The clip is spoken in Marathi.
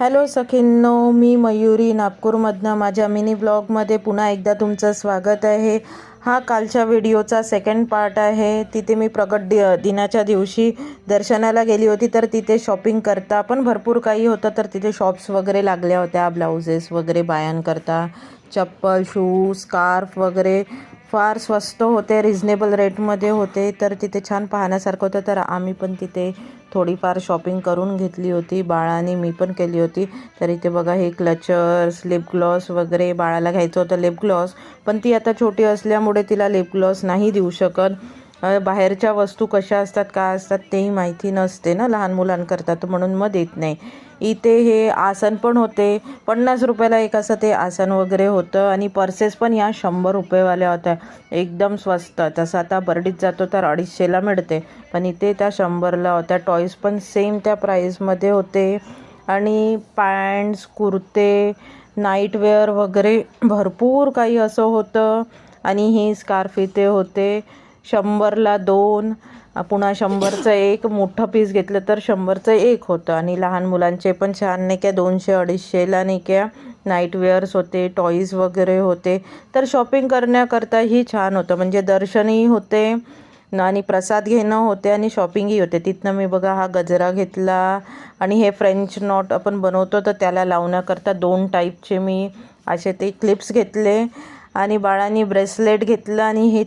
हॅलो सखींनो, मी मयुरी नागपूरमधनं माझ्या मिनी ब्लॉगमध्ये पुन्हा एकदा तुमचं स्वागत आहे. हा कालच्या व्हिडिओचा सेकंड पार्ट आहे. तिथे मी दिनाच्या दिवशी दर्शनाला गेली होती, तर तिथे शॉपिंग करता पण भरपूर काही होतं. तर तिथे शॉप्स वगैरे लागल्या होत्या, ब्लाउजेस वगैरे बायांकरता, चप्पल, शूज, स्कार्फ वगैरे फार स्वस्त होते, रिजनेबल रेटमध्ये होते. तर तिथे छान पाहण्यासारखं होतं. तर आम्ही पण तिथे थोडीफार शॉपिंग करून घेतली होती, बाळाने मी पण केली होती. तर इथे बघा, हे क्लचर्स, लिप ग्लॉस वगैरे बाळाला घ्यायचं होतं लिप ग्लॉस, पण ती आता छोटी असल्यामुळे तिला लिप ग्लॉस नाही देऊ शकत. बाहेरच्या वस्तू कशा असतात, काय असतात तेही माहिती नसते ना लहान मुलांकरता, तर म्हणून मग देत नाही. इथे हे आसन पण होते, 50 रुपयाला एक असं ते आसन वगैरे होतं. आणि पर्सेस पण या 100 रुपयेवाल्या होत्या, एकदम स्वस्त. तसं आता बर्डीत जातो तर 250ला मिळते, पण इथे त्या 100ला होत्या. टॉईज पण सेम त्या प्राईजमध्ये होते. आणि पॅन्ट्स, कुर्ते, नाईटवेअर वगैरे भरपूर काही असं होतं. आणि हे स्कार्फ इथे होते 100ला 2, पुन्हा 100चं एक मोठं पीस घेतलं तर 100चं एक होतं. आणि लहान मुलांचे पण छान नाही का 200-250ला नाही का नाईटवेअर्स होते, टॉईज वगैरे होते. तर शॉपिंग करण्याकरताही छान होतं, म्हणजे दर्शनही होते आणि प्रसाद घेणं होते आणि शॉपिंगही होते. तिथनं मी बघा हा गजरा घेतला. आणि हे फ्रेंच नॉट आपण बनवतो तर त्याला लावण्याकरता 2 टाईपचे मी असे ते क्लिप्स घेतले. आणि बाळाने ब्रेसलेट घेतलं. आणि हे